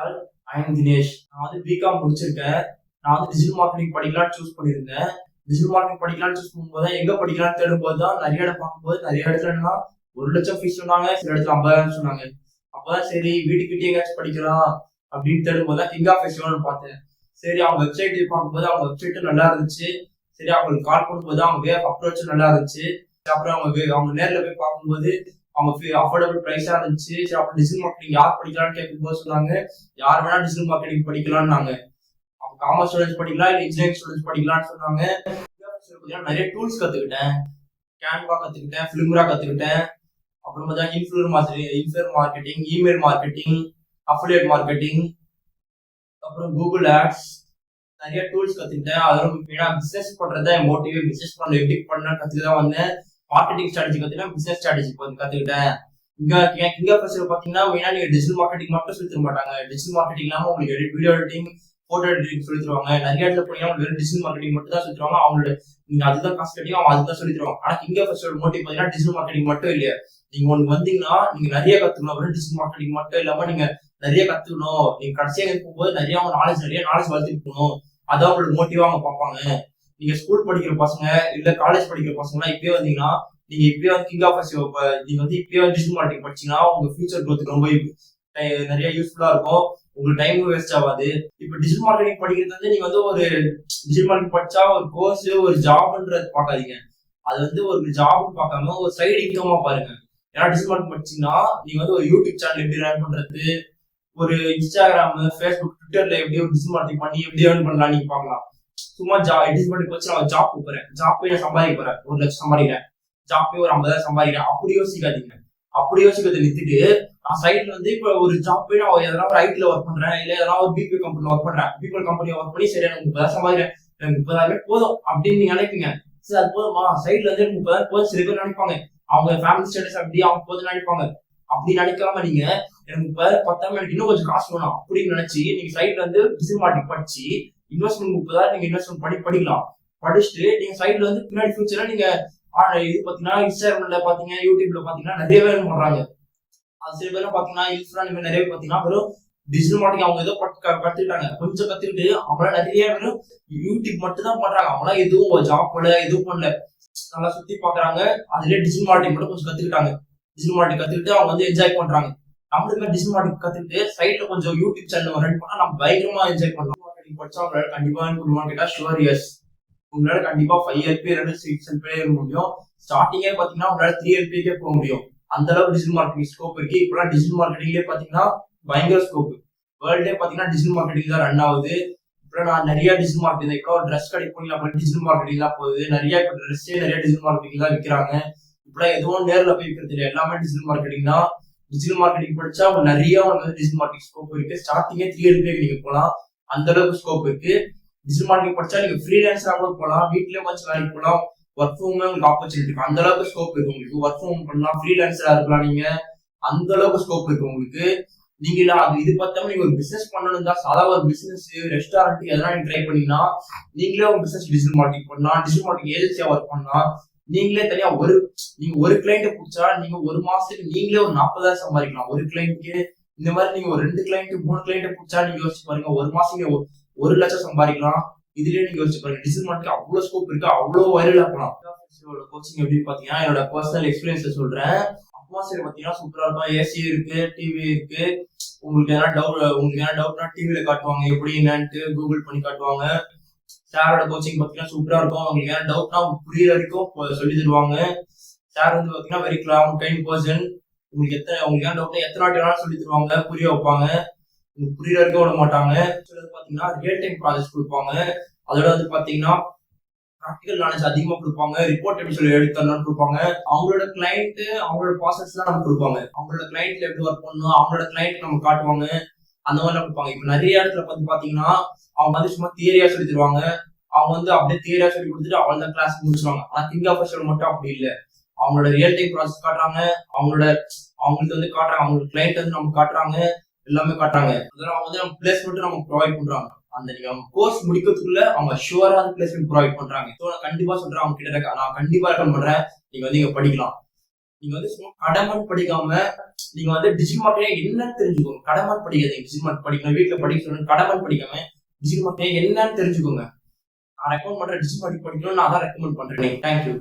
All I am Dinesh. நான் வந்து BCom முடிச்சிருக்கேன். நான் வந்து டிஜிட்டல் மார்க்கெட்டிங் படிக்கலாம்னு சூஸ் பண்ணியிருந்தேன். டிஜிட்டல் மார்க்கெட்டிங் படிக்கலாம்னு சூஸ் பண்ணும்போது எங்க படிக்கலாம்னு தேடும்போது தான் நிறைய இடம் பார்க்கும்போது நிறைய இடத்துலன்னா 1,00,000 ஃபீஸ் சொன்னாங்க, சில இடத்துல 50,000 சொன்னாங்க. அப்பதான் சரி வீட்டுக்கிட்டே எங்கேயாச்சும் படிக்கலாம் அப்படின்னு தேடும்போது தான் கிங் ஆஃப் ஃபெஸ்டிவல்னு பார்த்தேன். சரி அவங்க வெப்சைட் பார்க்கும்போது அவங்க வெப்சைட்டும் நல்லா இருந்துச்சு. சரி அவங்களுக்கு கால் பண்ணும்போது அவங்க வே ஆஃப் அப்ரோச்சும் நல்லா இருந்துச்சு. அப்புறம் அவங்க நேரில் போய் பார்க்கும்போது அவங்க அஃபோர்டபுள் ப்ரைஸா இருந்துச்சு. சரி அப்புறம் டிஜிட்டல் மார்க்கெட்டிங் யார் படிக்கலாம்னு கேட்கும்போது சொன்னாங்க யார் வேணா டிஜிட்டல் மார்க்கெட்டிங் படிக்கலாம்னாங்க. அவங்க காமர்ஸ் ஸ்டூடெண்ட்ஸ் படிக்கலாம், இல்லை இன்ஜினியரிங் ஸ்டூடெண்ட்ஸ் படிக்கலாம்னு சொன்னாங்க. நிறைய டூல்ஸ் கத்துக்கிட்டேன். கேன்வா கத்துக்கிட்டேன், ஃபிலிம்ரா கத்துக்கிட்டேன். அப்புறம் பார்த்தா influencer marketing, email marketing, affiliate marketing, அப்புறம் கூகுள் ஆட்ஸ், நிறைய டூல்ஸ் கத்துக்கிட்டேன். அதெல்லாம் மெயினா பிசினஸ் பண்றதா மோட்டிவே. பிசினஸ் பண்ண எப்படி பண்ண கத்துக்கதான் வந்தேன். மார்க்கெட்டிங் ஸ்ட்ராட்டஜி கத்துக்கிட்டேன், பிசினஸ் ஸ்ட்ராட்டஜி கத்துக்கிட்டேன். இங்க கிங் ஆஃப் ஃபெஸ்டிவல் பாத்தீங்கன்னா மெயினா நீங்க டிஜிட்டல் மார்க்கெட்டிங் மட்டும் சொல்லி தர மாட்டாங்க. டிஜிட்டல் மார்க்கெட்டிங் இல்லாம உங்களுக்கு வீடியோ எடிட்டிங், போட்டோ எடிட்டிங் சொல்லி தருவாங்க. நிறைய இடத்துல போனீங்கன்னா உங்களுக்கு டிஜிட்டல் மார்க்கெட்டிங் மட்டும் தான் சொல்லி தருவாங்க. அவங்களோட நீங்க அதுதான் காசு கட்டி அவங்க அதுதான் சொல்லி தருவாங்க. ஆனா கிங் ஆஃப் ஃபெஸ்டிவல் மோட்டிவ் பாத்தீங்கன்னா டிஜிட்டல் மார்க்கெட்டிங் மட்டும் இல்லையா, நீங்க ஒண்ணு வந்தீங்கன்னா நீங்க நிறைய கத்துக்கணும். டிஜிட்டல் மார்க்கெட்டிங் மட்டும் இல்லாம நீங்க நிறைய கத்துக்கணும். நீங்க கடைசியா இருக்கும்போது நிறைய நாலேஜ் வளர்த்துட்டு போகணும். அதான் அவங்களோட மோட்டிவா அவங்க பார்ப்பாங்க. நீங்க ஸ்கூல் படிக்கிற பசங்க இல்ல காலேஜ் படிக்கிற பசங்க இப்பயே வந்தீங்கன்னா நீங்க இப்பயே வந்து கிங் ஆஃப் நீங்க வந்து இப்பயே டிஜிட்டல் மார்க்கெட்டிங் படிச்சீங்கன்னா உங்க ஃபியூச்சர் க்ரோத்துக்கு ரொம்ப நிறைய யூஸ்ஃபுல்லா இருக்கும். உங்களுக்கு டைம் வேஸ்ட் ஆகாது. இப்ப டிஜிட்டல் மார்க்கெட்டிங் படிக்கிறது வந்து நீங்க வந்து ஒரு டிஜிட்டல் மார்க்கெட்டிங் படிச்சா ஒரு கோர்ஸ் ஒரு ஜாப்ன்றது பார்க்காதீங்க. அது வந்து ஒரு ஜாப்னு பார்க்காம ஒரு சைடு இன்கமா பாருங்க. ஏன்னா டிஜிட்டல் மார்க்கெட்டிங் படிச்சீங்கன்னா நீங்க வந்து ஒரு யூடியூப் சேனல் எப்படி ரன் பண்றது, ஒரு இன்ஸ்டாகிராம், ஃபேஸ்புக், ட்விட்டர்ல எப்படி ஒரு டிஜிட்டல் மார்க்கெட்டிங் பண்ணி எப்படி ஏர்ன் பண்ணலாம் நீங்க பார்க்கலாம். சும்மா டிஜிட்டல் மார்க்கெட்டிங் வச்சு நான் ஜாப் போறேன், ஜாப் போய் நான் சம்பாதிக்க போறேன், 1,00,000 சம்பாதிக்கிறேன், ஜாப் போய் ஒரு 50,000 சம்பாதிக்கிறேன், அப்படி யோசிக்காதீங்க. அப்படி யோசிக்கிறத நிறுத்திட்டு நான் சைட்ல வந்து இப்ப ஒரு ஜாப் போய் நான் எதனா ஒரு ஐடில ஒர்க் பண்றேன், இல்ல எதனா ஒரு பிபிஓ கம்பெனி ஒர்க் பண்றேன், பிபிஓ கம்பெனி ஒர்க் பண்ணி சரி எனக்கு 30,000 சம்பாதிக்கிறேன், எனக்கு 30,000 போதும் அப்படின்னு நீங்க நினைப்பீங்க. சரி அது போதுமா, சைட்ல வந்து 30,000 போதும் சில பேர் நினைப்பாங்க. அவங்க ஃபேமிலி ஸ்டேட்டஸ் அப்படி அவங்க போதும் நினைப்பாங்க. அப்படி நினைக்காம நீங்க எனக்கு 10,000 எனக்கு இன்னும் கொஞ்சம் காசு வேணும் அப்படின்னு நினைச்சு நீங்க சைட்ல வந்து டிஜிட்டல் மார்க்கெட்டிங் படிச்சு இன்வெஸ்ட்மெண்ட் 30,000 நீங்க இன்வெஸ்ட்மெண்ட் படிக்கலாம். படிச்சுட்டு நீங்க சைட்ல வந்து பின்னாடி ஃபியூச்சர்ல நீங்க இது பாத்தீங்கன்னா இன்ஸ்டாகிராம்ல பாத்தீங்க, யூடியூப்ல பாத்தீங்கன்னா நிறைய பேர் பண்றாங்க. அது சில பேர் பாத்தீங்கன்னா யூஸ்ஃபுல்லா நிறைய பேர் பாத்தீங்கன்னா வெறும் டிஜிட்டல் மார்க்கெட்டிங் அவங்க ஏதோ கத்துக்கிட்டாங்க, கொஞ்சம் கத்துக்கிட்டு அவங்களாம் நிறைய பேரும் யூடியூப் மட்டும் தான் பண்றாங்க. அவங்களாம் எதுவும் ஜாப் பண்ணல, எதுவும் பண்ணல, நல்லா சுத்தி பாக்குறாங்க. அதுலயே டிஜிட்டல் மார்க்கெட்டிங் மட்டும் கொஞ்சம் கத்துக்கிட்டாங்க. டிஜிட்டல் மார்க்கெட்டிங் கத்துக்கிட்டு அவங்க வந்து என்ஜாய் பண்றாங்க. நம்மளுக்கு டிஜிட்டல் மார்க்கெட்டிங் கத்துக்கிட்டு சைட்ல கொஞ்சம் யூடியூப் சேனல் ரன் பண்ணா நம்ம பயங்கரமா என்ஜாய் பண்ணலாம். மார்க்கெட்டிங் படிச்சா அவங்களால கண்டிப்பா கேட்டா ஷுவர் எஸ், உங்களால கண்டிப்பா 5 LP 6 LP முடியும். ஸ்டார்டிங்கே பாத்தீங்கன்னா உங்களால 3 LPக்கே போக முடியும். அந்த அளவுக்கு டிஜிட்டல் மார்க்கெட்டிங் ஸ்கோப் இருக்கு. இப்பெல்லாம் டிஜிட்டல் மார்க்கெட்டிங்லேயே பாத்தீங்கன்னா பயங்கர ஸ்கோப். வேர்ல்டே பாத்தீங்கன்னா டிஜிட்டல் மார்க்கெட்டிங் தான் ரன் ஆகுது. இப்ப நான் நிறைய டிஜிட்டல் மார்க்கெட்டிங் இப்போ ட்ரெஸ் கடைக்கு போனீங்கன்னா டிஜிட்டல் மார்க்கெட்டிங் தான் போகுது. நிறைய இப்போ ட்ரெஸ்ஸே நிறைய டிஜிட்டல் மார்க்கெட்டிங் தான் விற்கிறாங்க. இப்பெல்லாம் எதுவும் நேரில் போய் விற்கிறது இல்லை, எல்லாமே டிஜிட்டல் மார்க்கெட்டிங் தான். டிஜிட்டல் மார்க்கெட்டிங் படிச்சா நிறைய வந்து டிஜிட்டல் மார்க்கெட்டிங் ஸ்கோப் இருக்கு. ஸ்டார்டிங்கே 3 LP நீங்க போகலாம், அந்த அளவுக்கு ஸ்கோப் இருக்கு. டிஜிட்டல் மார்க்கெட்டிங் படிச்சா நீங்க ஃப்ரீலான்ஸரா கூட போகலாம், வீட்லயே வச்சு வேலைக்கு போகலாம், ஒர்க் ஃப்ரம் ஹோம் உங்களுக்கு ஆப்பர்ச்சுனிட்டி இருக்கு. அந்த அளவுக்கு ஸ்கோப் இருக்கு உங்களுக்கு. ஒர்க் ஃப்ரம் ஹோம் பண்ணலாம், ஃப்ரீலான்ஸரா இருக்கலாம், நீங்க அந்த அளவுக்கு ஸ்கோப் இருக்கு உங்களுக்கு. நீங்க அது இது பார்த்தாம நீங்க ஒரு பிசினஸ் பண்ணணும் தான், சாதா ஒரு பிசினஸ் ரெஸ்டாரண்ட் எதனா நீங்க ட்ரை பண்ணீங்கன்னா நீங்களே ஒரு பிசினஸ் டிஜிட்டல் மார்க்கெட்டிங் பண்ணலாம், டிஜிட்டல் மார்க்கெட்டிங் ஏஜென்சியா ஒர்க் பண்ணலாம். நீங்களே தனியா நீங்க ஒரு கிளைண்ட்டை பிடிச்சா நீங்க ஒரு மாசத்துக்கு நீங்களே ஒரு 40,000 சம்பாதிக்கலாம் ஒரு கிளைண்ட்டுக்கு. இந்த மாதிரி நீங்க ஒரு 2 கிளைண்ட் 3 கிளைண்ட்டை பிடிச்சா நீங்க யோசிச்சு பாருங்க, ஒரு மாசம் நீங்க 1,00,000 சம்பாதிக்கலாம். இதுலயே நீங்க யோசிச்சு பாருங்க, டிஜிட்டல் மார்க்கெட்டிங் அவ்வளவு ஸ்கோப் இருக்கு, அவ்வளவு வைரலா போலாம். கோச்சிங் எப்படி பாத்தீங்கன்னா என்னோட பர்சனல் எக்ஸ்பீரியன்ஸை சொல்றேன். அட்மாஸ்பியர் பாத்தீங்கன்னா சூப்பரா இருக்கும். ஏசி இருக்கு, டிவி இருக்கு. உங்களுக்கு எதனா டவுட்னா டிவில காட்டுவாங்க, எப்படி என்னன்ட்டு கூகுள் பண்ணி காட்டுவாங்க. சாரோட கோச்சிங் பாத்தீங்கன்னா சூப்பரா இருக்கும். உங்களுக்கு ஏன்னா டவுட்னா புரியுற வரைக்கும் சொல்லி தருவாங்க. சார் வந்து பாத்தீங்கன்னா வெரி கைண்ட் பர்சன். உங்களுக்கு ஏன் டவுட் எத்தனை வாட்டி வேணாலும் சொல்லி தருவாங்க, புரிய வைப்பாங்க. உங்களுக்கு புரியுற வரைக்கும் விட மாட்டாங்க. பாத்தீங்கன்னா ரியல் டைம் ப்ராஜெக்ட் கொடுப்பாங்க. அதோட வந்து பாத்தீங்கன்னா ப்ராக்டிகல் நாலேஜ் அதிகமா கொடுப்பாங்க. ரிப்போர்ட் எப்படி சொல்லி எடுத்துன்னு கொடுப்பாங்க. அவங்களோட கிளைண்ட் அவங்களோட ப்ராசஸ் எல்லாம் நமக்கு கொடுப்பாங்க. அவங்களோட கிளைண்ட்ல எப்படி ஒர்க் பண்ணணும், அவங்களோட கிளைண்ட் நம்ம காட்டுவாங்க, அந்த மாதிரி எல்லாம் கொடுப்பாங்க. இப்ப நிறைய இடத்துல வந்து பாத்தீங்கன்னா அவங்க வந்து சும்மா தியரியா சொல்லி தருவாங்க. அவங்க வந்து அப்படியே தியரியா சொல்லி கொடுத்துட்டு அவங்க கிளாஸ் முடிச்சுவாங்க. ஆனா கிங் ஆஃப் ஃபெஸ்டிவல் மட்டும் அப்படி இல்லை. அவங்களோட ரியல் டைம் ப்ராசஸ் காட்டுறாங்க, அவங்களுக்கு வந்து காட்டுறாங்க, அவங்களோட கிளைண்ட் வந்து நம்ம காட்டுறாங்க, எல்லாமே காட்டுறாங்க. அதெல்லாம் அவங்க வந்து நம்ம பிளேஸ்மெண்ட் நம்ம ப்ரொவைட் பண்றாங்க. அந்த நீங்க அவங்க கோர்ஸ் முடிக்கிறதுக்குள்ள அவங்க ஷுவரா பிளேஸ்மெண்ட் ப்ரொவைட் பண்றாங்க. ஸோ நான் கண்டிப்பா சொல்றேன், அவங்க கிட்ட நான் கண்டிப்பா ரெக்கமெண்ட் பண்றேன், நீங்க வந்து இங்க படிக்கலாம். நீங்க வந்து சும்மா கடமான்னு படிக்காம நீங்க வந்து டிஜிட்டல் மார்க்கெட்டிங் என்னன்னு தெரிஞ்சுக்கோங்க. கடமான்னு படிக்காதீங்க. டிஜிட்டல் மார்க்கெட் படிக்கணும், வீட்டுல படிக்க சொல்லணும், கடமான்னு படிக்காம டிஜிட்டல் மார்க்கெட்டிங் என்னன்னு தெரிஞ்சுக்கோங்க. நான் ரெக்கமெண்ட் பண்றேன், டிஜிட்டல் மார்க்கெட் படிக்கணும், நான் தான் ரெக்கமெண்ட் பண்றேன். தேங்க்யூ.